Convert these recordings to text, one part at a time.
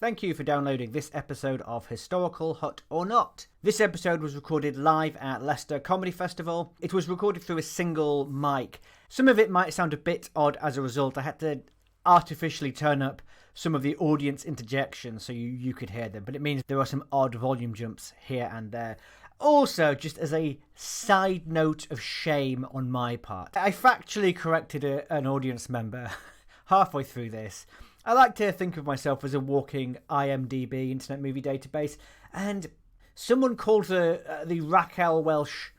Thank you for downloading this episode of Historical Hot or Not. This episode was recorded live at Leicester Comedy Festival. It was recorded through a single mic. Some of it might sound a bit odd as a result. I had to artificially turn up some of the audience interjections so you could hear them, but it means there are some odd volume jumps here and there. Also, just as a side note of shame on my part, I factually corrected an audience member halfway through this. I like to think of myself as a walking IMDb, Internet Movie Database, and someone called the Raquel Welch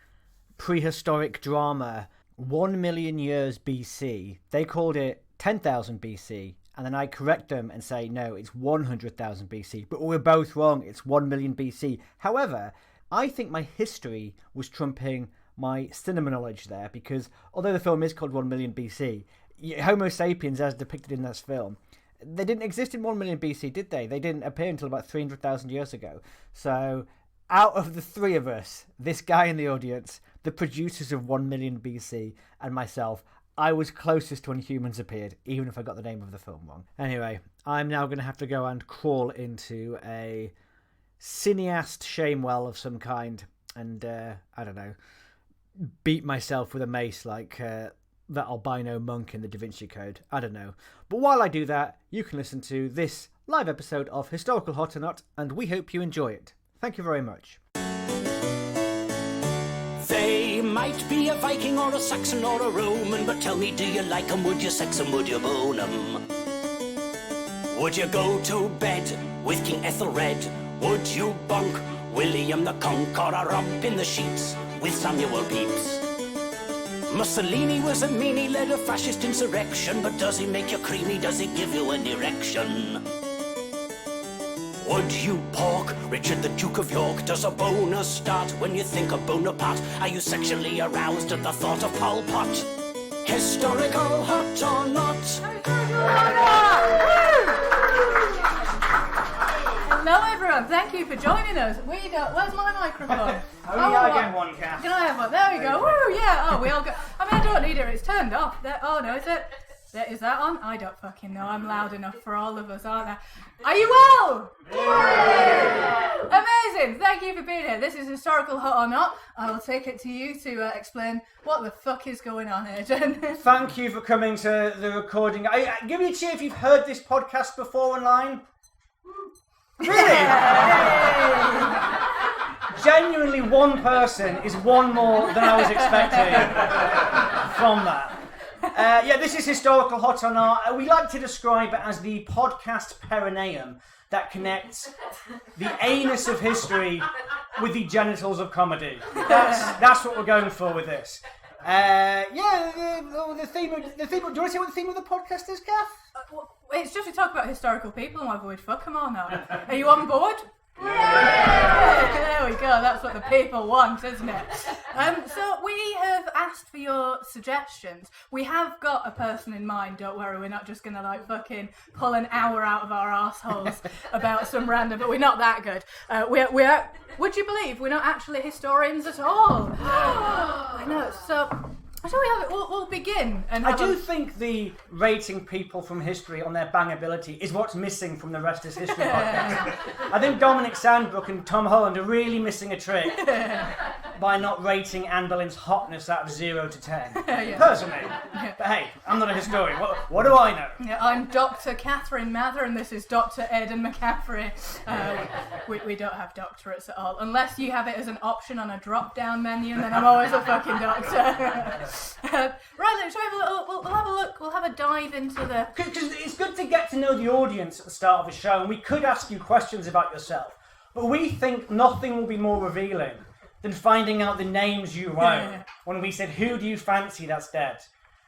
prehistoric drama 1 million years BC. They called it 10,000 BC, and then I correct them and say, no, it's 100,000 BC, but we're both wrong, it's 1 million BC. However, I think my history was trumping my cinema knowledge there, because although the film is called 1 million BC, Homo sapiens as depicted in this film, they didn't exist in 1 million BC, did they? They didn't appear until about 300,000 years ago. So out of the three of us, this guy in the audience, the producers of 1 million BC, and myself, I was closest to when humans appeared, even if I got the name of the film wrong. Anyway, I'm now going to have to go and crawl into a cineast shame well of some kind and, I don't know, beat myself with a mace like that albino monk in the Da Vinci Code. I don't know. But while I do that, you can listen to this live episode of Historical Hot or Not, and we hope you enjoy it. Thank you very much. They might be a Viking or a Saxon or a Roman, but tell me, do you like 'em? Would you sex 'em? Would you bone 'em? Would you go to bed with King Ethelred? Would you bonk William the Conqueror up in the sheets with Samuel Pepys? Mussolini was a meanie, led a fascist insurrection, but does he make you creamy? Does he give you an erection? Would you pork Richard the Duke of York? Does a boner start when you think of Bonaparte? Are you sexually aroused at the thought of Pol Pot? Historical hot or not? Hello everyone, thank you for joining us. Where's my microphone? I get one, Kath. Can I have one? There we go. Woo, yeah. Oh, we all go. I mean, I don't need it. It's turned off. Oh no, is it? Is that on? I don't fucking know. I'm loud enough for all of us, aren't I? Are you well? Yeah. Amazing. Thank you for being here. This is Historical Hot or Not. I will take it to you to explain what the fuck is going on, Aidan. Thank you for coming to the recording. Give me a cheer if you've heard this podcast before online. Really? Genuinely, one person is one more than I was expecting from that. This is Historical Hot or Not. We like to describe it as the podcast perineum that connects the anus of history with the genitals of comedy. That's what we're going for with this. The theme. Do you want to say what the theme of the podcast is, Kath? It's just to talk about historical people and whether we'd fuck them or not. Are you on board? Yeah! There we go, that's what the people want, isn't it? So we have asked for your suggestions. We have got a person in mind, don't worry, we're not just gonna fucking pull an hour out of our arseholes about some random, but we're not that good. We're would you believe we're not actually historians at all? I know, so shall we have it? We'll begin. And I do think the rating people from history on their bangability is what's missing from the Rest is History podcast. I think Dominic Sandbrook and Tom Holland are really missing a trick by not rating Anne Boleyn's hotness out of 0 to 10. Personally. But hey, I'm not a historian. What do I know? Yeah, I'm Dr. Catherine Mather and this is Dr. Aidan McCaffrey. We don't have doctorates at all. Unless you have it as an option on a drop-down menu, and then I'm always a fucking doctor. Right, shall we have a little, we'll have a look, we'll have a dive into the... Because it's good to get to know the audience at the start of the show, and we could ask you questions about yourself, but we think nothing will be more revealing than finding out the names you wrote when we said, who do you fancy that's dead?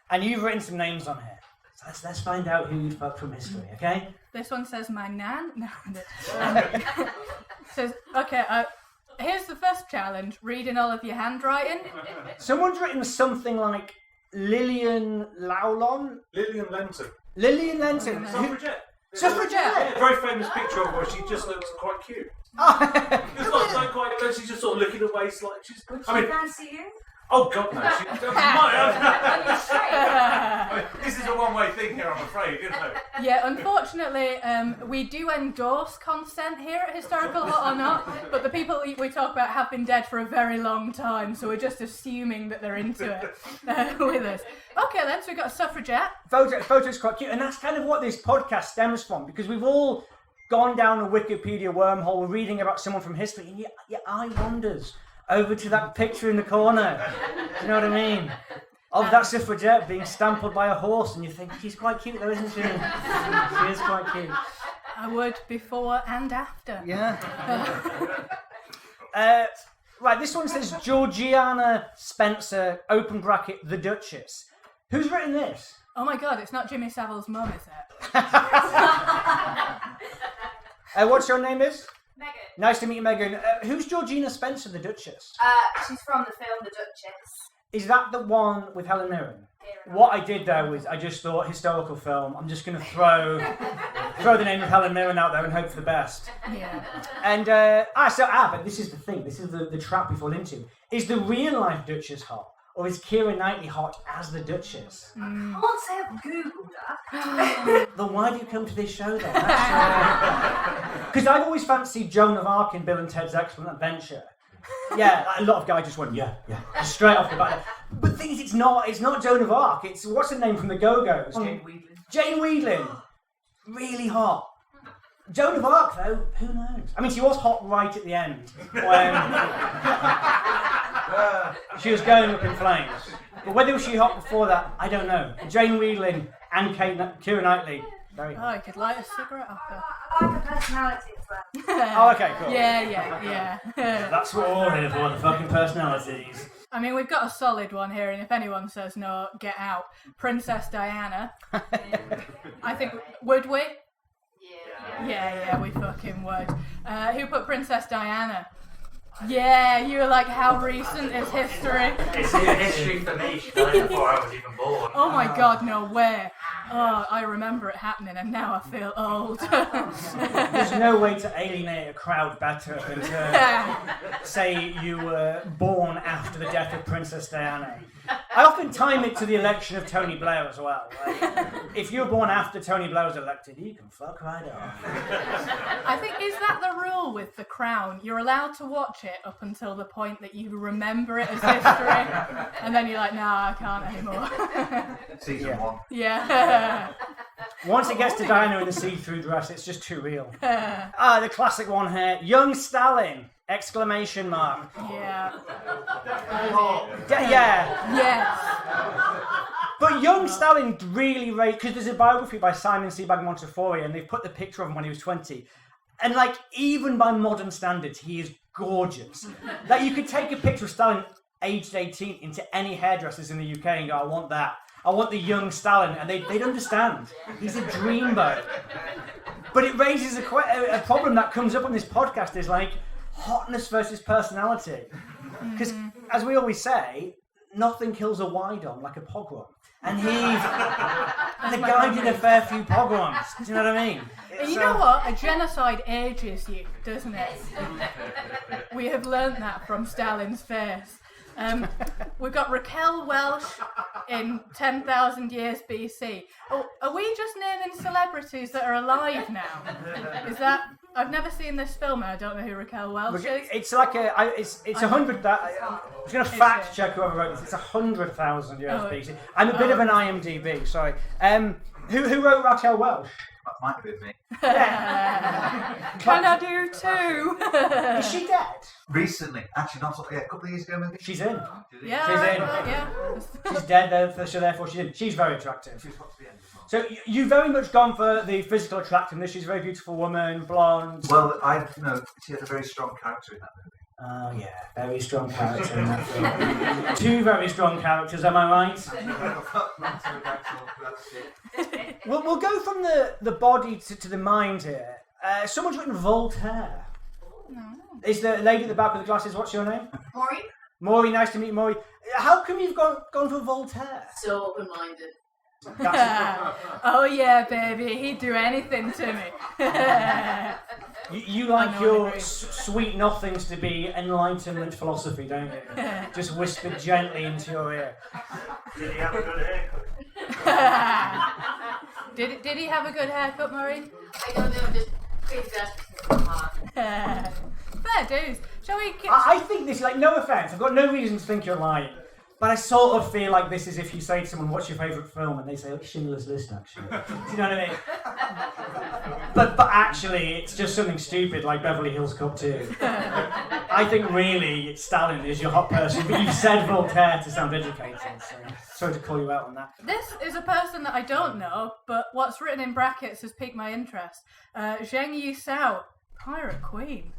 And you've written some names on here. So let's find out who you'd fuck from history, okay? This one says my nan. No, says, okay, here's the first challenge, reading all of your handwriting. Someone's written something like Lillian Lowlon? Lillian Lenton. Lillian Lenton. Suffragette. Suffragette? Yeah, very famous picture of her. She just looks quite cute. It's not quite, she's just sort of looking away slightly. Would she fancy you? Oh God, no! This is a one-way thing here, I'm afraid, isn't it? Yeah, unfortunately, we do endorse consent here at Historical Hot or Not, but the people we talk about have been dead for a very long time, so we're just assuming that they're into it with us. Okay then, so we've got a suffragette. Photo's quite cute, and that's kind of what this podcast stems from, because we've all gone down a Wikipedia wormhole, we're reading about someone from history, and your eye wanders over to that picture in the corner. Do you know what I mean? Of that suffragette being stampled by a horse, and you think, she's quite cute though, isn't she? She is quite cute. I would before and after. Yeah. Right, this one says Georgiana Spencer, open bracket, the Duchess. Who's written this? Oh my God, it's not Jimmy Savile's mum, is it? What's your name is? Megan. Nice to meet you, Megan. Who's Georgina Spencer, the Duchess? She's from the film The Duchess. Is that the one with Helen Mirren? What I did there was I just thought historical film. I'm just going to throw the name of Helen Mirren out there and hope for the best. Yeah. And but this is the thing. This is the trap we fall into. Is the real life Duchess hot, or is Keira Knightley hot as the Duchess? I can't say I've googled that. Then why do you come to this show then? Because I've always fancied Joan of Arc in Bill and Ted's Excellent Adventure. Yeah, a lot of guys just went, yeah, just straight off the bat. But the thing is, it's not Joan of Arc. It's, what's her name from the Go-Go's? Jane Wheadling. Really hot. Joan of Arc, though, who knows? I mean, she was hot right at the end when she was going up in flames. But whether she was hot before that, I don't know. Jane Wheadling and Keira Knightley, very hot. Oh, you could light a cigarette off her. I like her personality as well. Oh, okay, cool. Yeah. That's what we're all here for, the fucking personalities. I mean, we've got a solid one here, and if anyone says no, get out. Princess Diana. I think, would we? Yeah, we fucking would. Who put Princess Diana? Yeah, you were like, how recent is history? It's history for me. She died before I was even born. Oh my God, no way. Oh, I remember it happening, and now I feel old. There's no way to alienate a crowd better than to say you were born after the death of Princess Diana. I often time it to the election of Tony Blair as well. Like, if you're born after Tony Blair was elected, you can fuck right off. I think, is that the rule with The Crown? You're allowed to watch it up until the point that you remember it as history, and then you're like, nah, I can't anymore. Season 1. Yeah. Once it gets to Diana in a see-through dress, it's just too real. The classic one here. Young Stalin! Exclamation mark. Yeah. Yes. But young Stalin really raised, because there's a biography by Simon Sebag Montefiore, and they've put the picture of him when he was 20. And like, even by modern standards, he is gorgeous. Like, you could take a picture of Stalin aged 18 into any hairdressers in the UK and go, I want that. I want the young Stalin, and they'd understand. He's a dreamboat. But it raises a problem that comes up on this podcast, is like, hotness versus personality. Because, as we always say, nothing kills a wide-on like a pogrom. And the guy did a fair few pogroms. Do you know what I mean? You know what? A genocide ages you, doesn't it? We have learnt that from Stalin's face. We've got Raquel Welch in 10,000 years BC. Oh, are we just naming celebrities that are alive now? Is that... I've never seen this film and I don't know who Raquel Welch is. It's like it's 100. I was going to fact check whoever wrote this. It's 100,000 years BC. I'm a bit of an IMDb. Sorry. Who wrote Raquel Welch? That might have been me. Can I do two? Is she dead? Recently. Actually, not so, a couple of years ago maybe. She's in. Yeah, She's in. yeah. She's dead, so therefore she's in. She's very attractive. She's got to be in. So you've very much gone for the physical attractiveness. She's a very beautiful woman, blonde. Well, she has a very strong character in that movie. Oh yeah, very strong character in that film. Two very strong characters, am I right? We'll go from the body to the mind here. Someone's written Voltaire. No. Is the lady at the back with the glasses, what's your name? Maureen? Maury, nice to meet you, Maury. How come you've gone for Voltaire? So open-minded. Oh yeah, baby, he'd do anything to me. You like I know, your I agree. sweet nothings to be enlightenment philosophy, don't you? Just whispered gently into your ear. Did he have a good haircut? Did he have a good haircut, Murray? I don't know, just please ask me hard. Fair dues. Shall we? I think this, like, no offence, I've got no reason to think you're lying, but I sort of feel like this is if you say to someone, what's your favourite film? And they say, Schindler's List, actually. Do you know what I mean? But actually, it's just something stupid like Beverly Hills Cop 2. I think really Stalin is your hot person, but you've said Voltaire to sound educated, so sorry to call you out on that. This is a person that I don't know, but what's written in brackets has piqued my interest. Zheng Yi Sao, Pirate Queen.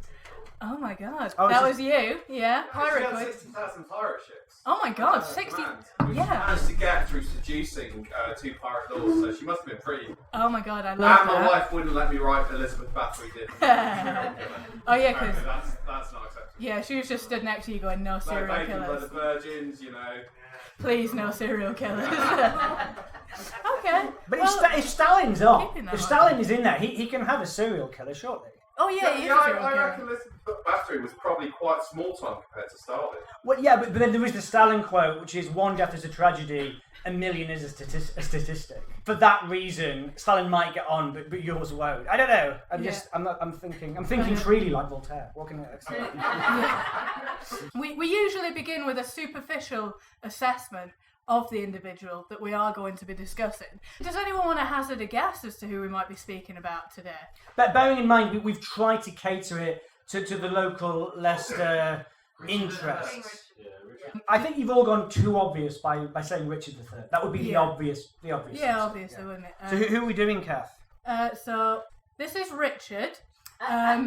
Oh my god. Oh, that it's was you, yeah? Pirate Queen. 60,000 pirate ships. Oh my god, 60. She Yeah. managed to get through seducing 2 pirate lords, so she must have been pretty. Oh my god, I love And my that. wife wouldn't let me write Elizabeth Bathory did. Oh yeah, because That's not acceptable. yeah, she was just stood next to you going, no No serial bacon by the killers. virgins, you know. Please, no serial killers. Okay. But well, if Stalin's on, keeping that if on. Stalin is in there, he can have a serial killer, shortly. oh yeah, he is a I serial killer. reckon Elizabeth Bathory was probably quite small time compared to Stalin. Well, yeah, but then there is the Stalin quote, which is one death is a tragedy, a million is a statistic. For that reason, Stalin might get on, but yours won't. I don't know. I'm thinking freely like Voltaire. What can I say? We usually begin with a superficial assessment of the individual that we are going to be discussing. Does anyone want to hazard a guess as to who we might be speaking about today? But bearing in mind, we've tried to cater it to the local Leicester interests. I think you've all gone too obvious by saying Richard III. That would be the obvious. Yeah, choice. obviously, wouldn't it? So who are we doing, Kath? So this is Richard.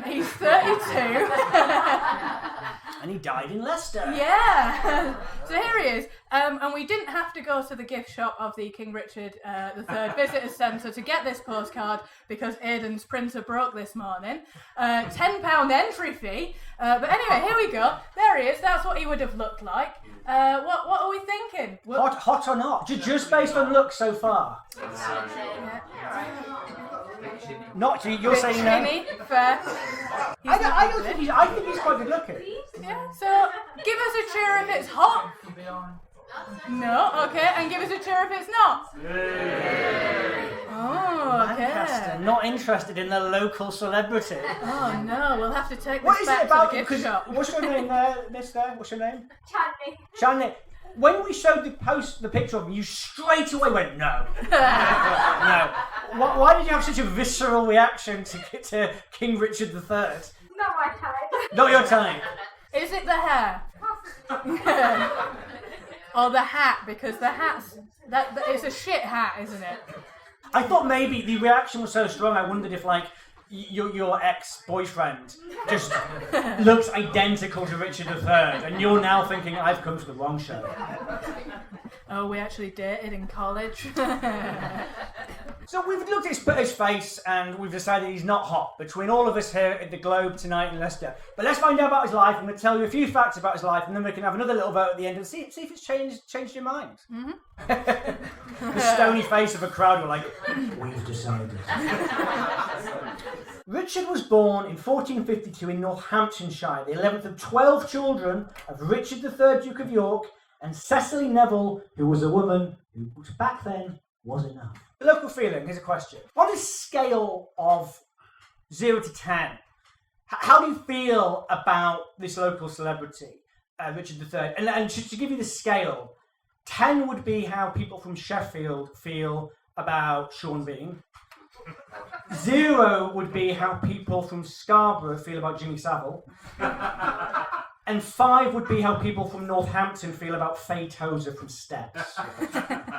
He's 32. And he died in Leicester. Yeah. So here he is. And we didn't have to go to the gift shop of the King Richard III Visitors Centre to get this postcard because Aidan's printer broke this morning. £10 entry fee. But anyway, here we go. There he is. That's what he would have looked like. What are we thinking? Hot or not? Just based on looks so far. Not you're saying no. Chinny, fair. I think he's quite good looking. Yeah. So give us a cheer if it's hot. No, okay, and give us a cheer if it's not. Oh, okay. Lancaster, not interested in the local celebrity. Oh no, we'll have to take What this is back it about? to the gift Because shop. what's your name there, mister? What's your name? Chandy. Shanley. When we showed the picture of him, you straight away went no. No. Why did you have such a visceral reaction to King Richard III? Not my type. Not your type. Is it the hair? Or the hat? Because the hat's it's a shit hat, isn't it? I thought maybe the reaction was so strong. I wondered if like your ex-boyfriend just looks identical to Richard III, and you're now thinking I've come to the wrong show. Oh, we actually dated in college. So we've looked at his face and we've decided he's not hot between all of us here at the Globe tonight in Leicester. But let's find out about his life. I'm going to tell you a few facts about his life, and then we can have another little vote at the end and see if it's changed your mind. Mm-hmm. The stony face of a crowd were like, we've decided. Richard was born in 1452 in Northamptonshire, the 11th of 12 children of Richard III, Duke of York, and Cecily Neville, who was a woman who back then was enough. The local feeling, here's a question. On a scale of 0 to 10, how do you feel about this local celebrity, Richard III? And to give you the scale, 10 would be how people from Sheffield feel about Sean Bean. 0 would be how people from Scarborough feel about Jimmy Savile. And 5 would be how people from Northampton feel about Faye Tozer from Steps.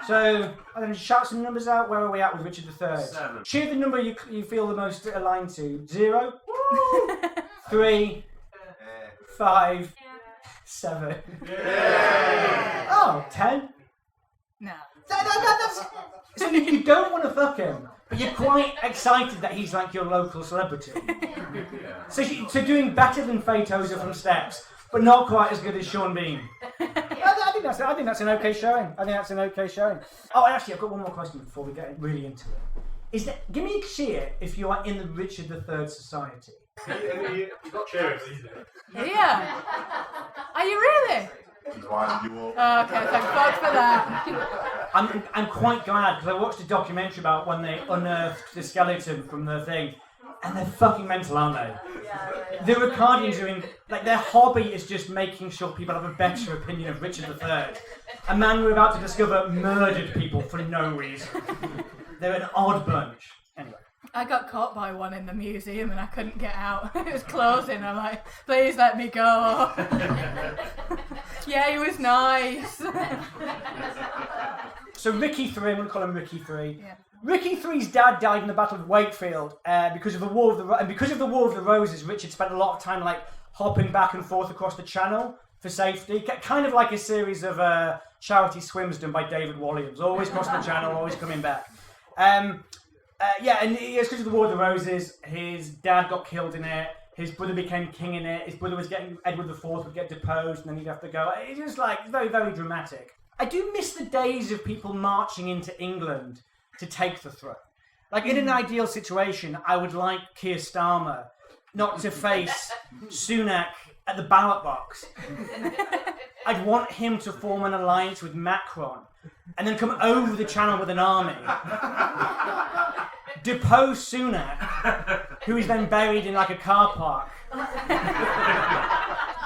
So, I'm going to shout some numbers out. Where are we at with Richard III? 7. Cheer the number you feel the most aligned to. 0, 3, 5, 7. Oh, 10. No. So you don't want to fuck him, but you're quite excited that he's like your local celebrity. So doing better than Faye Tozer from Steps, but not quite as good as Sean Bean. I think that's an okay showing. Oh, and actually, I've got one more question before we get really into it. Give me a cheer if you are in the Richard III Society. You've got cheers, easy. Yeah. Are you really? Oh, okay, thank God for that. I'm quite glad because I watched a documentary about when they unearthed the skeleton from the thing, and they're fucking mental, aren't they? The Ricardians are in, like, their hobby is just making sure people have a better opinion of Richard III. A man we're about to discover murdered people for no reason. They're an odd bunch. Anyway. I got caught by one in the museum and I couldn't get out. It was closing. I'm like, please let me go. Yeah, he was nice. So Ricky III, I'm going to call him Ricky III. Yeah. Ricky III's dad died in the Battle of Wakefield because of the War of the Roses. Richard spent a lot of time like hopping back and forth across the Channel for safety, kind of like a series of charity swims done by David Walliams, always crossing the Channel, always coming back. And it's because of the War of the Roses. His dad got killed in it. His brother became king in it. His brother was Edward IV would get deposed, and then he'd have to go. It's just like very, very dramatic. I do miss the days of people marching into England to take the throne. Like, in an ideal situation, I would like Keir Starmer not to face Sunak at the ballot box. I'd want him to form an alliance with Macron and then come over the Channel with an army, depose Sunak, who is then buried in like a car park,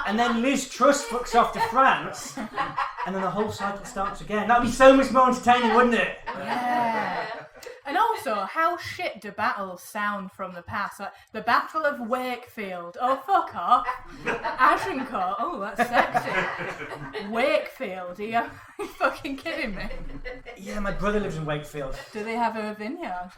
and then Liz Truss fucks off to France, and then the whole cycle starts again. That'd be so much more entertaining, wouldn't it? Yeah. And also, how shit do battles sound from the past? Like, the Battle of Wakefield. Oh, fuck off. Agincourt. Oh, that's sexy. Wakefield. Are you fucking kidding me? Yeah, my brother lives in Wakefield. Do they have a vineyard?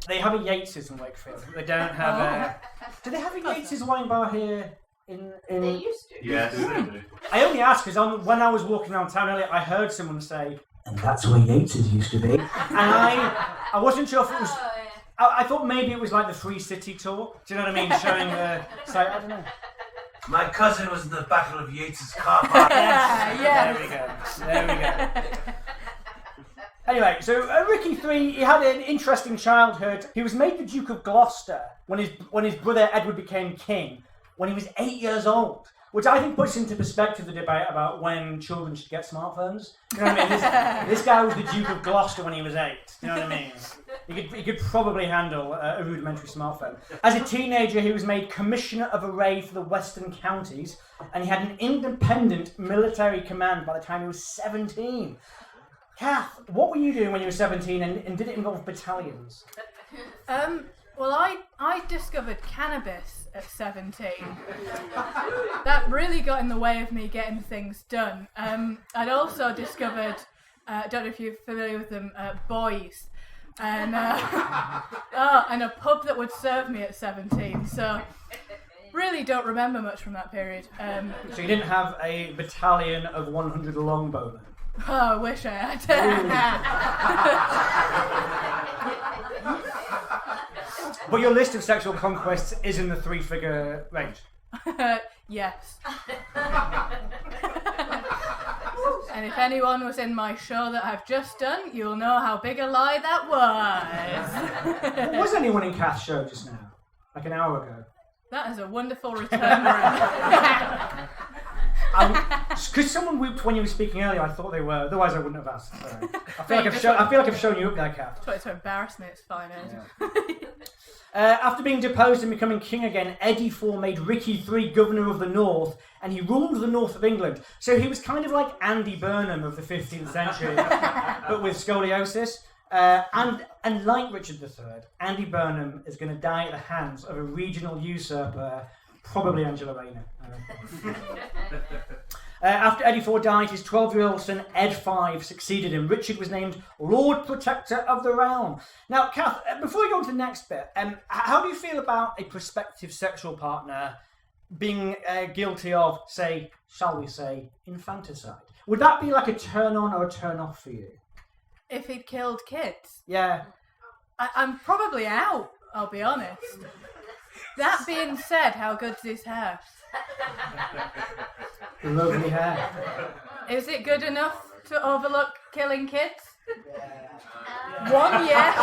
They have a Yates's in Wakefield. They don't have a... Do they have a Yates's wine bar here? They used to. Yes, they do. I only asked because when I was walking around town earlier, I heard someone say, and that's where Yates's used to be. And I wasn't sure if it was... Oh, yeah. I thought maybe it was like the Free City tour. Do you know what I mean? Showing the site. I don't know. My cousin was in the Battle of Yates's car park. Yes. There we go. Anyway, so Ricky III, he had an interesting childhood. He was made the Duke of Gloucester when his brother Edward became king when he was 8 years old, which I think puts into perspective the debate about when children should get smartphones. You know what I mean? This guy was the Duke of Gloucester when he was 8. You know what I mean? He could probably handle a rudimentary smartphone. As a teenager, he was made Commissioner of Array for the Western Counties, and he had an independent military command by the time he was 17. Kath, what were you doing when you were 17, and did it involve battalions? Well, I discovered cannabis at 17. That really got in the way of me getting things done. I'd also discovered, I don't know if you're familiar with them, boys. And a pub that would serve me at 17. So, really don't remember much from that period. So you didn't have a battalion of 100 longbowmen? Oh, I wish I had. But your list of sexual conquests is in the 3-figure range. Yes. And if anyone was in my show that I've just done, you'll know how big a lie that was. Was anyone in Kath's show just now? Like an hour ago? That is a wonderful return. Because someone whooped when you were speaking earlier, I thought they were. Otherwise, I wouldn't have asked. Sorry. I feel like I've shown you up there, Kath. Try to embarrass me. It's fine. After being deposed and becoming king again, Eddie IV made Ricky III governor of the North, and he ruled the north of England. So he was kind of like Andy Burnham of the 15th century, but with scoliosis. And like Richard III, Andy Burnham is going to die at the hands of a regional usurper, probably Angela Rayner. After Eddie IV died, his 12-year-old son Ed V succeeded him. Richard was named Lord Protector of the Realm. Now, Kath, before we go on to the next bit, how do you feel about a prospective sexual partner being guilty of, say, shall we say, infanticide? Would that be like a turn-on or a turn-off for you? If he'd killed kids? Yeah. I'm probably out, I'll be honest. That being said, how good's his hair? Lovely hair. Is it good enough to overlook killing kids? One, yes.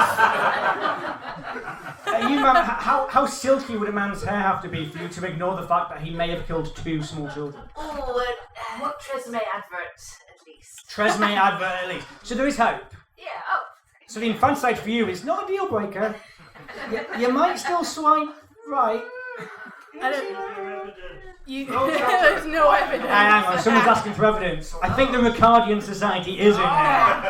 You, ma'am, how silky would a man's hair have to be for you to ignore the fact that he may have killed 2 small children? Oh, what Tresemme advert, at least. Tresemme advert, at least. So there is hope. Yeah, oh. So the infanticide for you is not a deal breaker. You might still swipe right. There's no evidence. Hang on, someone's asking for evidence. I think the Ricardian Society is in there.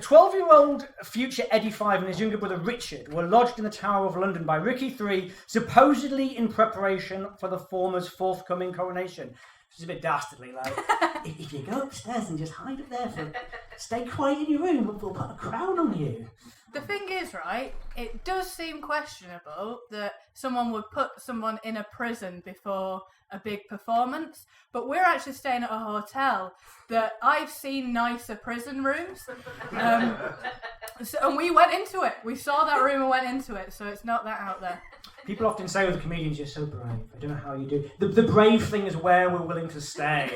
12-year-old future Eddie V and his younger brother Richard were lodged in the Tower of London by Ricky III, supposedly in preparation for the former's forthcoming coronation. Which is a bit dastardly, like, if you go upstairs and just hide up there stay quiet in your room, we'll put a crown on you. The thing is, right, it does seem questionable that someone would put someone in a prison before a big performance, but we're actually staying at a hotel that I've seen nicer prison rooms, and we went into it. We saw that room and went into it, so it's not that out there. People often say with the comedians, you're so brave. I don't know how you do. The brave thing is where we're willing to stay,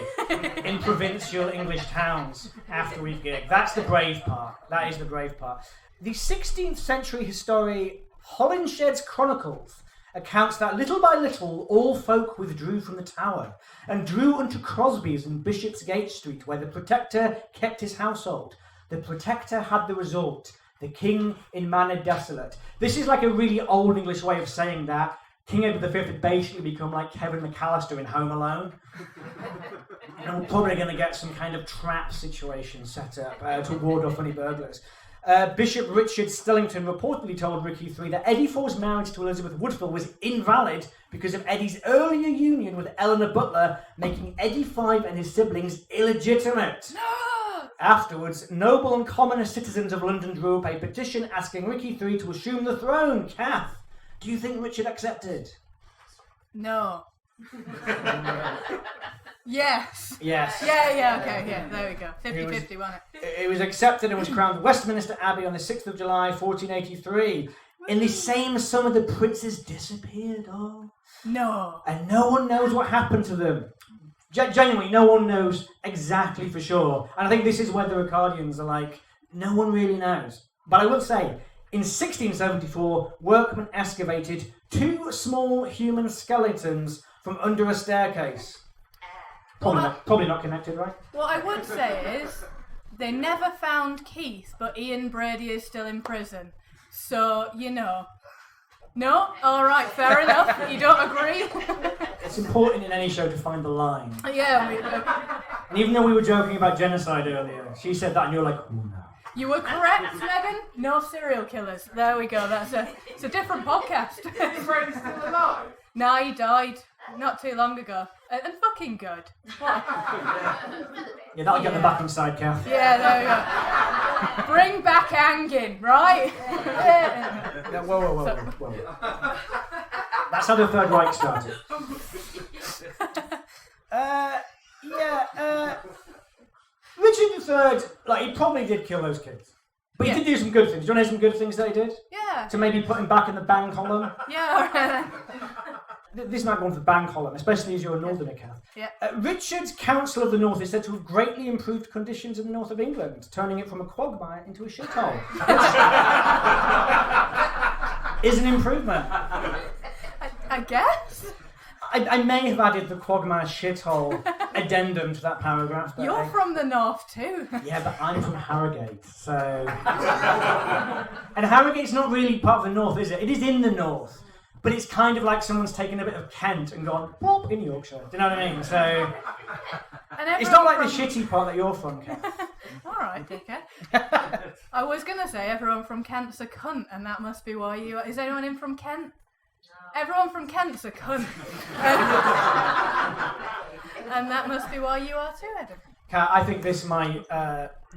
in provincial English towns after we've gigged. That's the brave part. That is the brave part. The 16th century history Holinshed's Chronicles accounts that little by little all folk withdrew from the tower and drew unto Crosby's in Bishopsgate Street, where the Protector kept his household. The Protector had the resort, the king in manner desolate. This is like a really old English way of saying that King Edward V had basically become like Kevin McAllister in Home Alone. And we're probably going to get some kind of trap situation set up to ward off any burglars. Bishop Richard Stillington reportedly told Ricky III that Eddie IV's marriage to Elizabeth Woodville was invalid because of Eddie's earlier union with Eleanor Butler, making Eddie V and his siblings illegitimate. No! Afterwards, noble and commoner citizens of London drew up a petition asking Ricky III to assume the throne. Kath, do you think Richard accepted? No. Yes. Yes. Yeah, okay, yeah, there we go. 50-50, wasn't it? It was accepted and was crowned at Westminster Abbey on the 6th of July, 1483. In the same summer, the princes disappeared. Oh. No. And no one knows what happened to them. Genuinely, no one knows exactly for sure. And I think this is where the Ricardians are like, no one really knows. But I will say, in 1674, workmen excavated 2 small human skeletons from under a staircase. Probably not connected, right? What I would say is, they never found Keith, but Ian Brady is still in prison. So, you know. No? Alright, fair enough. You don't agree? It's important in any show to find the line. Yeah, And even though we were joking about genocide earlier, she said that and you're like, oh no. You were correct, Megan. No serial killers. There we go. It's a different podcast. Is Brady's still alive? Nah, he died not too long ago. And fucking good. What? Yeah, that'll get them back inside, Kath. Yeah, there we go. Bring back hanging, right? Yeah, whoa. That's how the Third Reich started. Richard III, like, he probably did kill those kids. But he did do some good things. Do you want to hear some good things that he did? Yeah. To maybe put him back in the bang column? Yeah, alright. This might go on for the bang column, especially as you're a northerner, Kath. Yeah. Richard's Council of the North is said to have greatly improved conditions in the north of England, turning it from a quagmire into a shithole. Is an improvement. I guess. I may have added the quagmire shithole addendum to that paragraph. But You're from the north too. Yeah, but I'm from Harrogate, so... And Harrogate's not really part of the north, is it? It is in the north. But it's kind of like someone's taken a bit of Kent and gone, plop, in Yorkshire. Do you know what I mean? So... It's not like the shitty part that you're from, Kent. Alright, dickhead. I was going to say everyone from Kent's a cunt, and that must be why you... Is anyone in from Kent? No. Everyone from Kent's a cunt. And that must be why you are too, Aidan. Kat, I think this might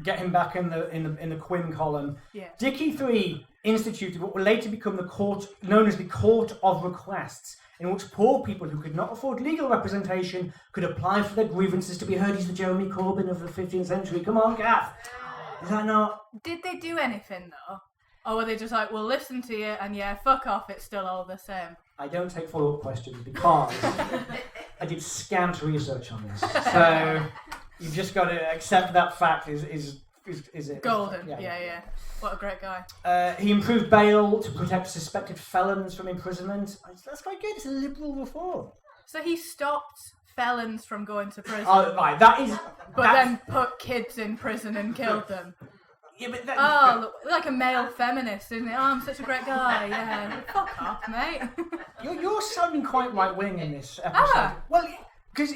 get him back in the Quinn column. Yeah. Dickie III instituted what would later become the court, known as the Court of Requests, in which poor people who could not afford legal representation could apply for their grievances to be heard. He's the Jeremy Corbyn of the 15th century. Come on, Kath. Is that not? Did they do anything though? Or were they just like, we'll listen to you and yeah, fuck off, it's still all the same? I don't take follow-up questions because I did scant research on this. So you've just got to accept that fact is is it? Golden. Yeah. What a great guy. He improved bail to protect suspected felons from imprisonment. That's quite good. It's a liberal reform. So he stopped felons from going to prison. Oh, right. That's then put kids in prison and killed them. Yeah, but look, like a male feminist, isn't it? Oh, I'm such a great guy. Yeah. Fuck off, mate. You're sounding quite right-wing in this episode. Well, because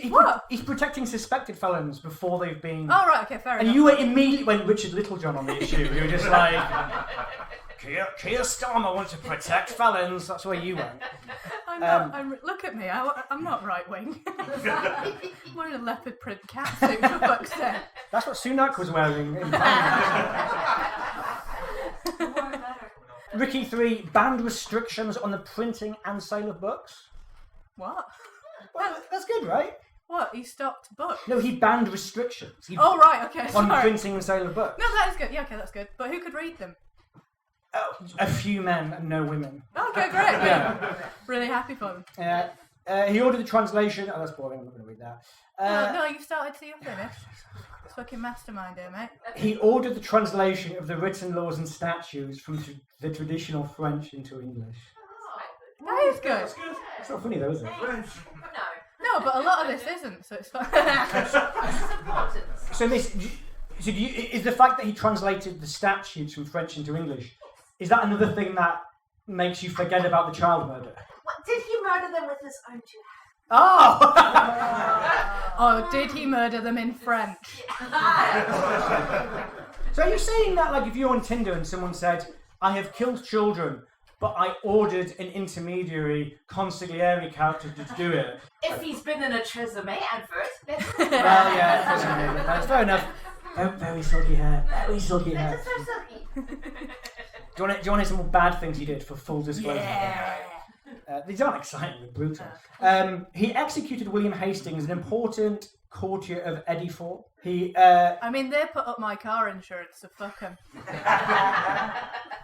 he's protecting suspected felons before they've been... Oh, right, okay, fair enough. And you were immediately, when Richard Littlejohn on the issue, you were just like, Keir Starmer wants to protect felons. That's where you went. I'm not, look at me, I'm not right-wing. I'm wearing a leopard print catsuit, for fuck's sake. That's what Sunak was wearing in Parliament. Ricky 3 banned restrictions on the printing and sale of books. What? Well, that's good, right? What? He stopped books? No, he banned restrictions. Oh, right, okay, On sorry. printing and sale of books. No, that is good. Yeah, okay, that's good. But who could read them? Oh, a few men and no women. Okay, great. Yeah. Really happy for them. He ordered the translation... Oh, that's boring. I'm not going to read that. No, you started, so you're finished. It's fucking mastermind here, mate. He ordered the translation of the written laws and statutes from the traditional French into English. That is good. It's not funny though, is it? No, but a lot of this isn't, so it's fine. So is the fact that he translated the statutes from French into English, is that another thing that makes you forget about the child murder? What, did he murder them with his own 2 hands? Oh! Oh, did he murder them in French? So are you saying that, like, if you're on Tinder and someone said, I have killed children, but I ordered an intermediary consigliere character to do it? If he's been in a Tresemme advert, Well, yeah, that's fair enough. Very silky hair. Very silky hair. That's so silky. Do you want to hear some more bad things he did for full disclosure? Yeah. These aren't exciting, they're brutal. He executed William Hastings, an important courtier of Edinburgh. I mean, they put up my car insurance, so fuck him.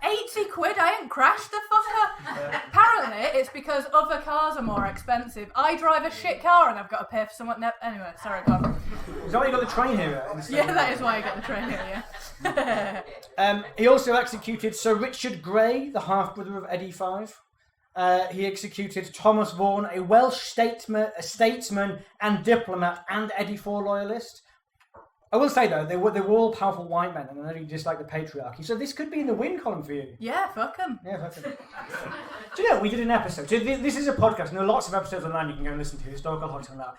80 quid, I ain't crashed the fucker. Apparently, it's because other cars are more expensive. I drive a shit car and I've got to pay for someone... Anyway, sorry, go on. Is that why you got the train here? Yeah, that is why I got the train here, yeah. He also executed Sir Richard Grey, the half-brother of Eddie Five. He executed Thomas Vaughan, a Welsh statesman and diplomat and Eddie Four loyalist. I will say though, they were all powerful white men, and I know you dislike the patriarchy. So this could be in the win column for you. Yeah, fuck him. Yeah, fuck him. Do you know we did an episode? So this is a podcast, and there are lots of episodes online you can go and listen to. Historical Hot and that.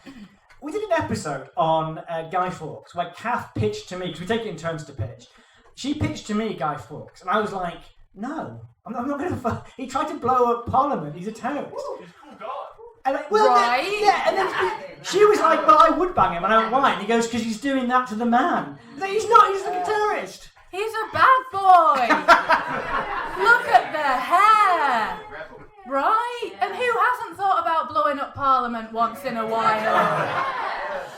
We did an episode on Guy Fawkes where Kath pitched to me, because we take it in turns to pitch. She pitched to me Guy Fawkes, and I was like, no, I'm not going to. He tried to blow up Parliament. He's a terrorist. He's a cool guy. And and then she was like, well, I would bang him. And I went, why? And he goes, because he's doing that to the man. Like, he's not, he's like a terrorist. He's a bad boy. Look at the hair. Right? And who hasn't thought about blowing up Parliament once in a while?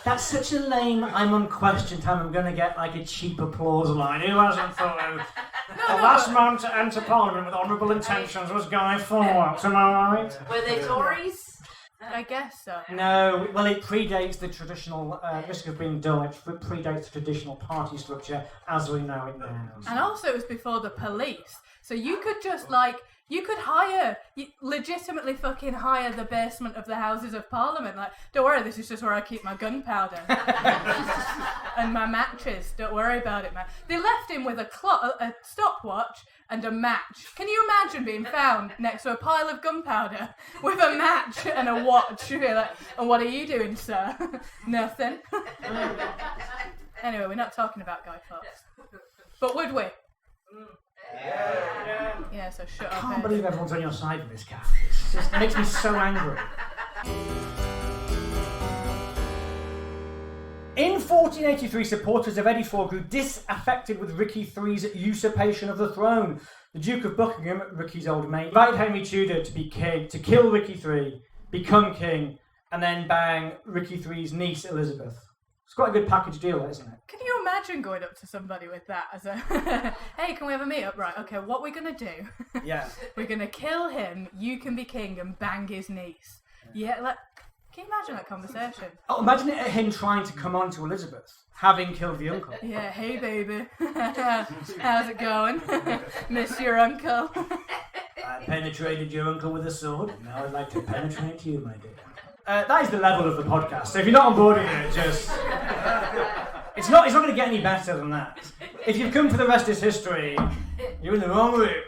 That's such a lame, I'm unquestioned time, I'm going to get like a cheap applause line. Who hasn't thought of... The last man to enter Parliament with honourable intentions was Guy Fawkes, am I right? Were they Tories? I guess so. No, well, it predates the traditional, risk of being dull, it predates the traditional party structure as we know it now. And also it was before the police. So you could just legitimately fucking hire the basement of the Houses of Parliament. Like, don't worry, this is just where I keep my gunpowder. And my matches. Don't worry about it, man. They left him with a stopwatch and a match. Can you imagine being found next to a pile of gunpowder with a match and a watch? You're like, and what are you doing, sir? Nothing. Anyway, we're not talking about Guy Fawkes. But would we? Yeah, so shut up. I can't believe everyone's on your side with this, Kath. It just makes me so angry. In 1483, supporters of Eddie IV grew disaffected with Ricky III's usurpation of the throne. The Duke of Buckingham, Ricky's old mate, invited Henry Tudor to be king, to kill Ricky III, become king, and then bang Ricky III's niece Elizabeth. It's quite a good package deal, isn't it? Can you imagine going up to somebody with that as a, hey, can we have a meet up? Right, okay, what we're going to do, Yeah. we're going to kill him, you can be king, and bang his niece. Yeah, Can you imagine that conversation? Oh, imagine him trying to come on to Elizabeth, having killed the uncle. Yeah, hey baby. How's it going? Miss your uncle. I penetrated your uncle with a sword, and now I'd like to penetrate you, my dear. That is the level of the podcast, so if you're not on board with it, just... It's not going to get any better than that. If you've come for the rest is history, you're in the wrong room.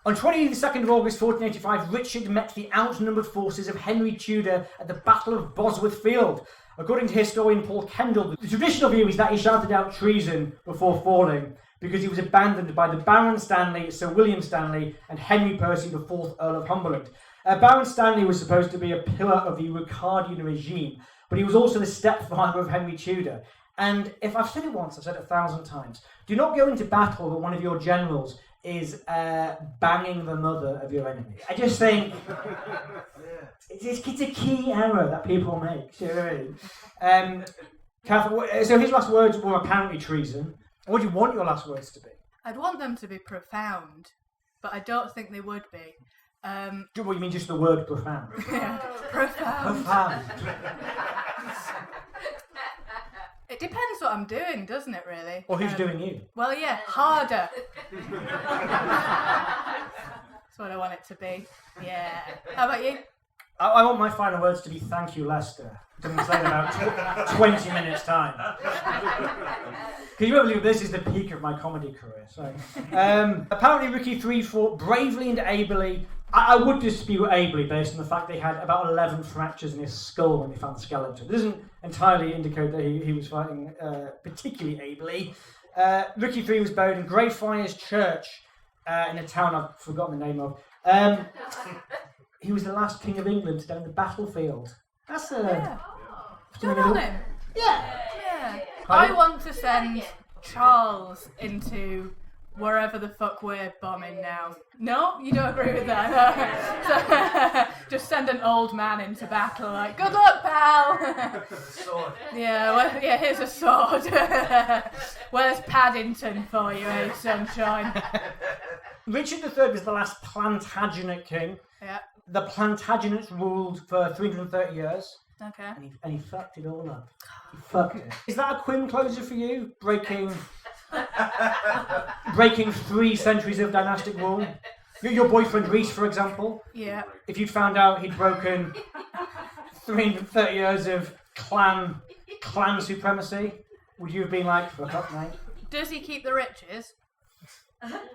On 22nd of August 1485, Richard met the outnumbered forces of Henry Tudor at the Battle of Bosworth Field. According to historian Paul Kendall, the traditional view is that he shouted out treason before falling because he was abandoned by the Baron Stanley, Sir William Stanley, and Henry Percy, the 4th Earl of Cumberland. Baron Stanley was supposed to be a pillar of the Ricardian regime, but he was also the stepfather of Henry Tudor. And if I've said it once, I've said it 1,000 times, do not go into battle when one of your generals is banging the mother of your enemy. I just think it's a key error that people make. You know what I mean? Kath, so his last words were apparently treason. What do you want your last words to be? I'd want them to be profound, but I don't think they would be. What, you mean just the word profound? Yeah, profound. Profound. It depends what I'm doing, doesn't it, really? Or who's doing you? Well, yeah, harder. That's what I want it to be. Yeah. How about you? I want my final words to be thank you, Leicester. Didn't say in about 20 minutes' time. Because you won't believe this is the peak of my comedy career. So, apparently Ricky 3 fought bravely and ably. I would dispute ably based on the fact they had about 11 fractures in his skull when they found the skeleton. It doesn't entirely indicate that he was fighting particularly ably. Ricky 3 was buried in Greyfriars Church in a town I've forgotten the name of. He was the last king of England to die on the battlefield. That's Yeah. Good on him. Yeah. Yeah. I want to send Charles into wherever the fuck we're bombing now. No? You don't agree with that? So, just send an old man into battle, like, good luck, pal! Sword. Yeah, here's a sword. Where's Paddington for you, eh, sunshine? Richard III was the last Plantagenet king. Yeah, The Plantagenets ruled for 330 years. okay. And he fucked it all up. He fucked it. Is that a Quinn closer for you? Breaking 3 centuries of dynastic rule? Your boyfriend Reese, for example, Yeah. if you'd found out he'd broken 330 years of clan supremacy, would you have been like, fuck up, mate? Does he keep the riches?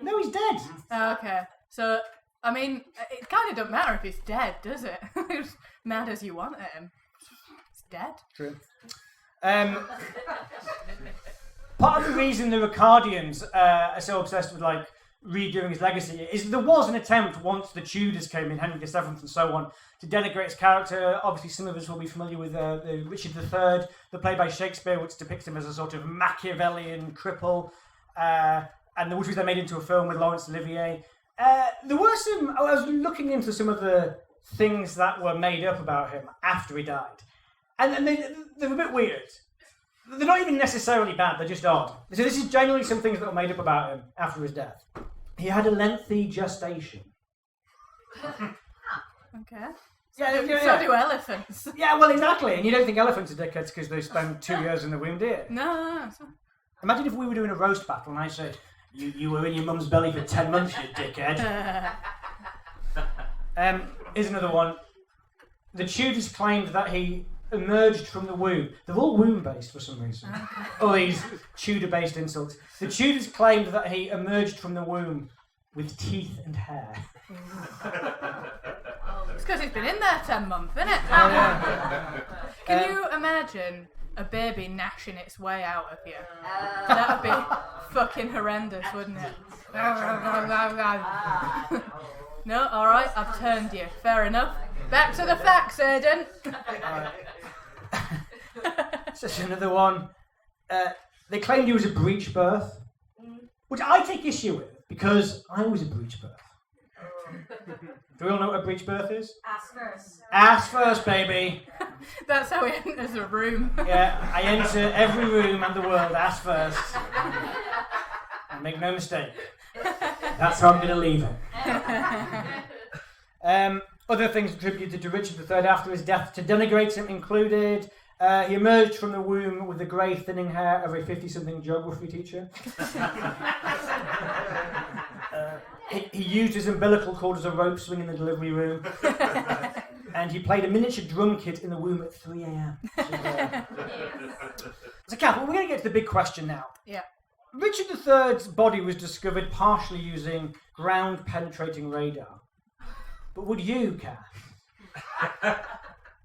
No, he's dead. Oh, okay. So, I mean, it kind of doesn't matter if he's dead, does it? It's mad as you want at him. He's dead. True. Part of the reason the Ricardians are so obsessed with like redoing his legacy is there was an attempt once the Tudors came in, Henry VII and so on, to denigrate his character. Obviously, some of us will be familiar with the Richard III, the play by Shakespeare, which depicts him as a sort of Machiavellian cripple, and which was then made into a film with Laurence Olivier. There were some. I was looking into some of the things that were made up about him after he died, and they're a bit weird. They're not even necessarily bad, they're just odd. So this is genuinely some things that were made up about him after his death. He had a lengthy gestation. Okay. Yeah, So do elephants. Yeah, well, exactly. And you don't think elephants are dickheads because they spend 2 years in the womb, do you? No. It's not. Imagine if we were doing a roast battle and I said, you were in your mum's belly for 10 months, you dickhead. Here's another one. The Tudors claimed that he emerged from the womb. They're all womb-based for some reason. All these Tudor-based insults. The Tudors claimed that he emerged from the womb with teeth and hair. It's because he's been in there 10 months, isn't it? Can you imagine a baby gnashing its way out of you? That would be fucking horrendous, wouldn't it? No, alright, I've turned you. Fair enough. Back to the facts, Aidan. Just another one. They claimed he was a breech birth, which I take issue with because I was a breech birth. Do we all know what a breech birth is? Ass first. Ass first, baby. That's how he enters a room. Yeah, I enter every room and the world ass first. And make no mistake. That's how I'm going to leave it. Other things attributed to Richard III after his death to denigrate him included he emerged from the womb with the grey thinning hair of a 50-something geography teacher. He used his umbilical cord as a rope swing in the delivery room. And he played a miniature drum kit in the womb at 3 a.m. So, Kath, we're going to get to the big question now. Yeah. Richard III's body was discovered partially using ground-penetrating radar. But would you, Kath,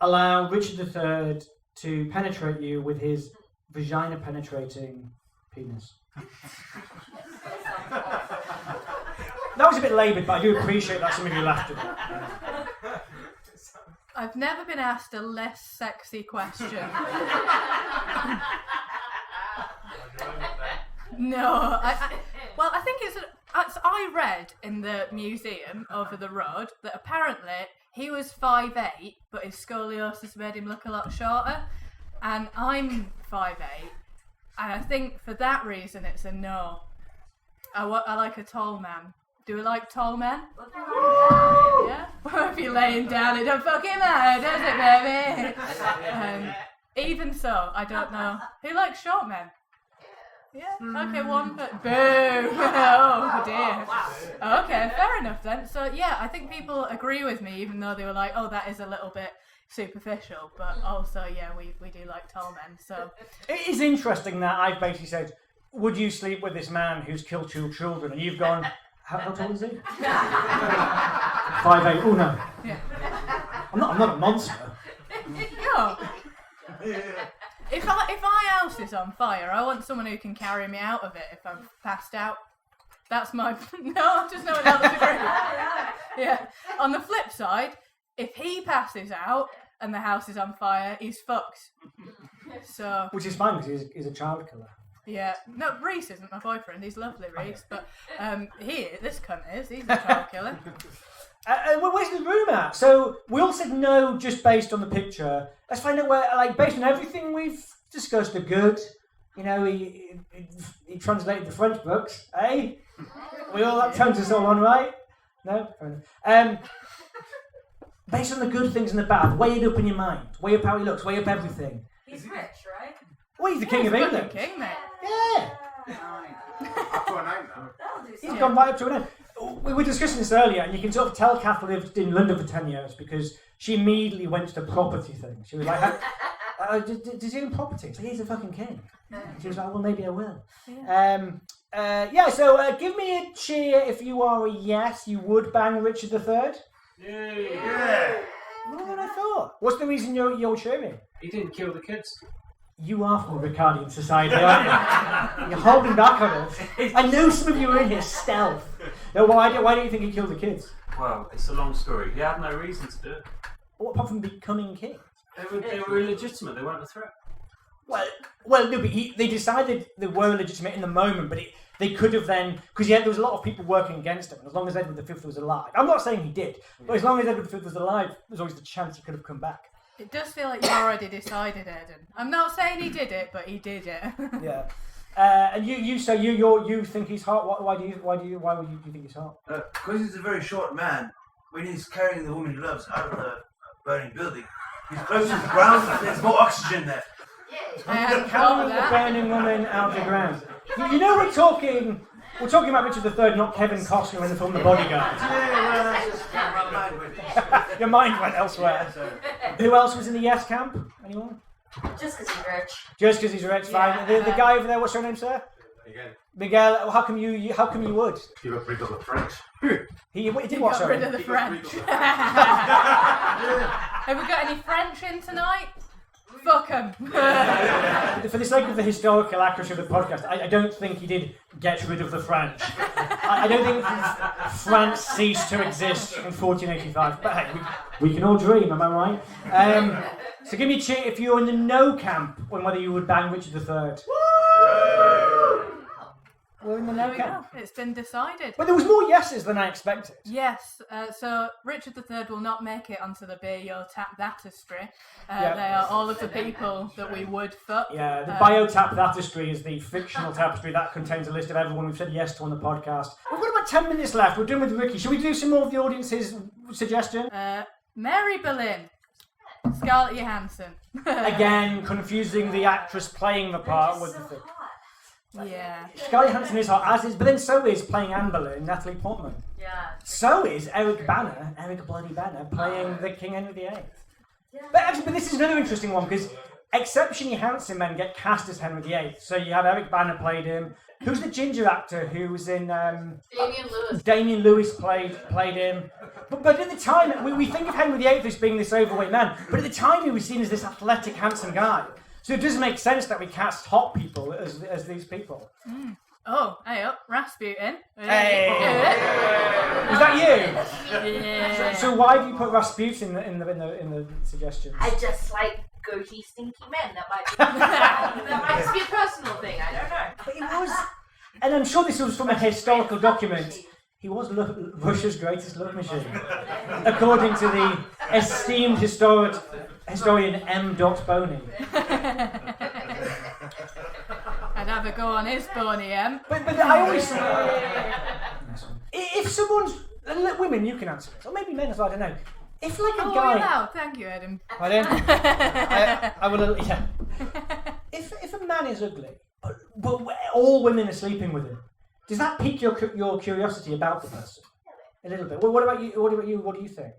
allow Richard III to penetrate you with his vagina-penetrating penis? That was a bit laboured, but I do appreciate that some of you laughed at it. I've never been asked a less sexy question. No, I think I read in the museum over the road that apparently he was 5'8", but his scoliosis made him look a lot shorter, and I'm 5'8", and I think for that reason it's a no. I like a tall man. Do we like tall men? Yeah? If you're laying down, it don't fucking matter, does it, baby? Even so, I don't know. Who likes short men? Yeah? Okay, one. Boo! Oh, dear. Okay, fair enough then. So, yeah, I think people agree with me, even though they were like, oh, that is a little bit superficial. But also, yeah, we do like tall men, so... It is interesting that I've basically said, would you sleep with this man who's killed 2 children? And you've gone... How tall is he? 5'8". Oh no. Yeah. I'm not a monster. No. If my house is on fire, I want someone who can carry me out of it if I'm passed out. That's my... No, just no one else agrees. Yeah. On the flip side, if he passes out and the house is on fire, he's fucked. So... Which is fine because he's a child killer. Yeah, no, Reese isn't my boyfriend. He's lovely, Reese, but this cunt he's a child killer. Where's the room at? So we all said no, just based on the picture. Let's find out where, like, based on everything we've discussed, the good. You know, he translated the French books, eh? That turns us all on, right? No, fair enough. Based on the good things and the bad, weigh it up in your mind. Weigh up how he looks. Weigh up everything. He's rich, right? Well, he's the king of England. King, mate. Yeah. I've got a name now. He's gone right up to an end. We were discussing this earlier, and you can sort of tell Kath lived in London for 10 years because she immediately went to the property thing. She was like, does he own property? So he's a fucking king. She was like, well, maybe I will. Yeah. So give me a cheer if you are a yes, you would bang Richard III. Yeah. More than I thought. What's the reason you're cheering? He didn't kill the kids. You are from a Ricardian society, aren't you? You're holding back on us. I know some of you are in here stealth. No, why don't you think he killed the kids? Well, it's a long story. He had no reason to do it. What, apart from becoming king? They were illegitimate. They weren't a threat. Well, no, but they decided they were illegitimate in the moment, but they could have then... Because there was a lot of people working against him, and as long as Edward V was alive... I'm not saying he did, but as long as Edward V was alive, there's always the chance he could have come back. It does feel like you already decided, Aidan. I'm not saying he did it, but he did it. Yeah. And you think he's hot? Why would you think he's hot? Because he's a very short man. When he's carrying the woman he loves out of the burning building, he's close to the ground. There's more oxygen there. I hadn't thought of Carrying the that. burning woman out of the ground. You know we're talking about Richard III, not Kevin Costner in the film The Bodyguard. That's just my mind went. Your mind went elsewhere. Who else was in the yes camp? Anyone? Just because he's rich. Just because he's rich, fine. The guy over there, what's your name, sir? Miguel. How come you would? He got rid of the French. He did He what, got sorry? rid of the French. Have we got any French in tonight? Fuck him. For the sake of the historical accuracy of the podcast, I don't think he did get rid of the French. I don't think France ceased to exist in 1485. But hey, we can all dream, am I right? So give me a cheer if you're in the no camp on whether you would bang Richard III. We're in the no There we go. camp. It's been decided. But there was more yeses than I expected. Yes, so Richard III will not make it onto the Bio Tap Tapestry. Yeah. They are all of the people that we would fuck. Yeah, the Biotap Tapestry is the fictional tapestry that contains a list of everyone we've said yes to on the podcast. We've got about 10 minutes left. We're done with Ricky. Should we do some more of the audience's suggestion? Mary Boleyn. Scarlett Johansson. Again, confusing the actress playing the part with the thing. Yeah. Scarlett Johansson is hot, as is, but then so is playing Anne Boleyn, Natalie Portman. Yeah. So is Eric Bloody Banner, playing the King Henry VIII. Yeah. But this is another interesting one, because exceptionally handsome men get cast as Henry VIII. So you have Eric Banner played him. Who's the ginger actor who was in... Damien Lewis played him. But at the time, we think of Henry VIII as being this overweight man, but at the time he was seen as this athletic, handsome guy. So it doesn't make sense that we cast hot people as these people. Mm. Oh, hey up, Rasputin. Hey! Was that you? Yeah. So why do you put Rasputin in the suggestions? I just like goatee stinky men. That might just be a personal thing. I don't know. But it was, and I'm sure this was from a historical document. He was Russia's greatest love machine, according to the esteemed historian M. Boney. I'd have a go on his Boney M. But I always if someone's women, you can answer this, or maybe men as well. I don't know. If like a guy. Wow, thank you, Aidan. Pardon? I will. Yeah. If a man is ugly, but all women are sleeping with him, does that pique your curiosity about the person? A little bit. What about you? What do you think?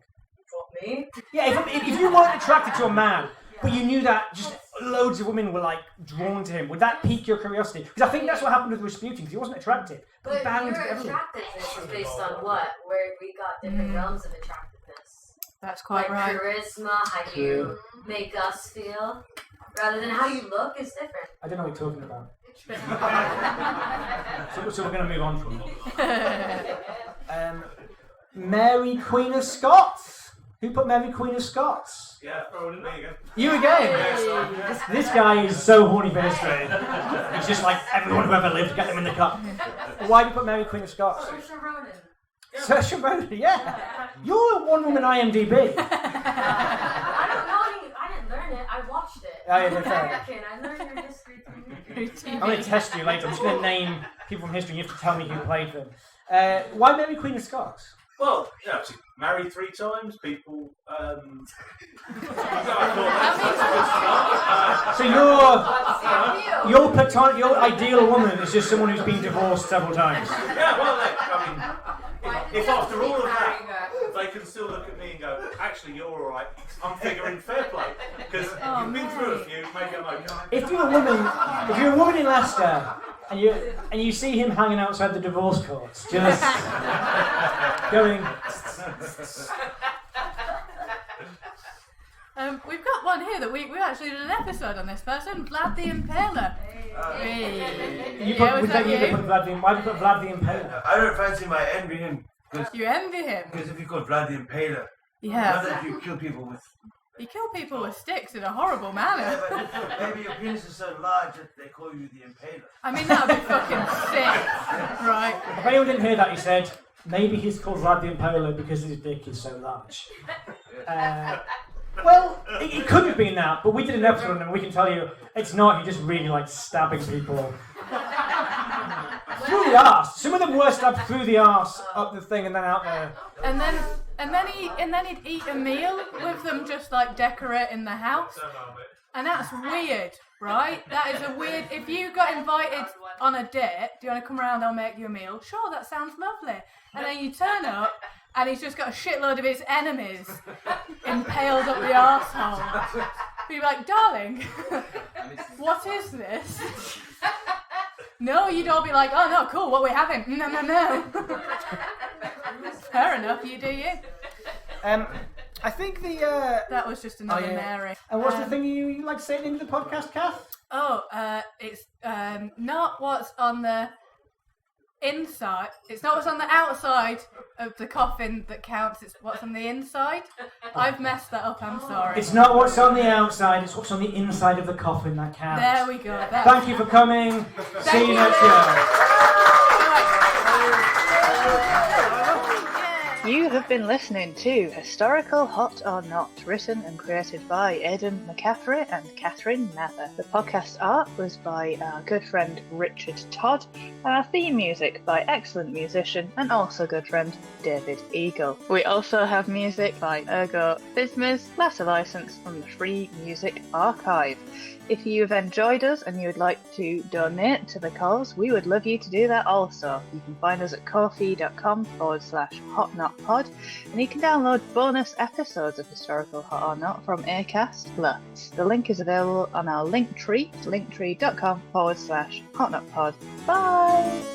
What, me? Yeah, if you weren't attracted to a man, but you knew that just loads of women were like drawn to him, would that pique your curiosity? Because I think that's what happened with Rasputin, because he wasn't attracted. But banned your everyone. attractiveness is based on what? Where we got different realms of attractiveness. That's quite like right. Charisma, how you make us feel, rather than how you look is different. I don't know what you're talking about. so we're going to move on from it. Mary Queen of Scots. Who put Mary Queen of Scots? Yeah, probably me again. You again? This guy is so horny for history. He's just like everyone who ever lived, get them in the cup. Why do you put Mary Queen of Scots? Saoirse Ronan. Saoirse Ronan, yeah. You're a one-woman IMDb. I don't know any. I didn't learn it. I watched it. Oh, yeah, that's fair. American. I learned your history through TV. I'm going to test you later. I'm just going to name people from history and you have to tell me who played them. Why Mary Queen of Scots? Well, yeah, she married 3 times. People. So your ideal woman is just someone who's been divorced several times. Yeah, well, I mean, if after all of that, they can still look at me and go, actually, you're all right. I'm figuring fair play because you've been through a few. Maybe I'm okay. If you're a woman in Leicester and you see him hanging outside the divorce courts, just going. We've got one here that we actually did an episode on this person, Vlad the Impaler. Why did you put Vlad the Impaler? I don't fancy him, I envy him. You envy him? Because if you call Vlad the Impaler, Yeah. not that you kill people with... You kill people with sticks in a horrible manner. Yeah, but maybe your penis is so large that they call you the Impaler. I mean, that would be fucking sick. Right. If anyone didn't hear that, he said, maybe he's called Vlad the Impaler because his dick is so large. Well, it could have been that, but we did an episode on him and we can tell you it's not. He just really likes stabbing people through the arse. Some of them were stabbed through the arse, up the thing and then out there. And then he'd eat a meal with them, just like decorating the house. And that's weird, right? That is a weird. If you got invited on a date, do you want to come around? I'll make you a meal. Sure, that sounds lovely. And then you turn up, and he's just got a shitload of his enemies impaled up the arsehole. Be like, darling, what is this? No, you'd all be like, oh no, cool, what are we having? No. Fair enough, you do you. I think the... That was just another Mary. And what's the thing you like to say at the end of the podcast, Kath? It's not what's on the inside. It's not what's on the outside of the coffin that counts. It's what's on the inside. I've messed that up. I'm sorry. It's not what's on the outside. It's what's on the inside of the coffin that counts. There we go. Thank you for coming. See you next year. You have been listening to Historical Hot or Not, written and created by Aidan McCaffrey and Catherine Mather. The podcast art was by our good friend Richard Todd, and our theme music by excellent musician and also good friend David Eagle. We also have music by Ergo Fismas, latter licensed from the Free Music Archive. If you've enjoyed us and you would like to donate to the cause, we would love you to do that also. You can find us at ko-fi.com/hotnotpod, and you can download bonus episodes of Historical Hot or Not from Acast Plus. The link is available on our Linktree, linktree.com/hotnotpod. Bye!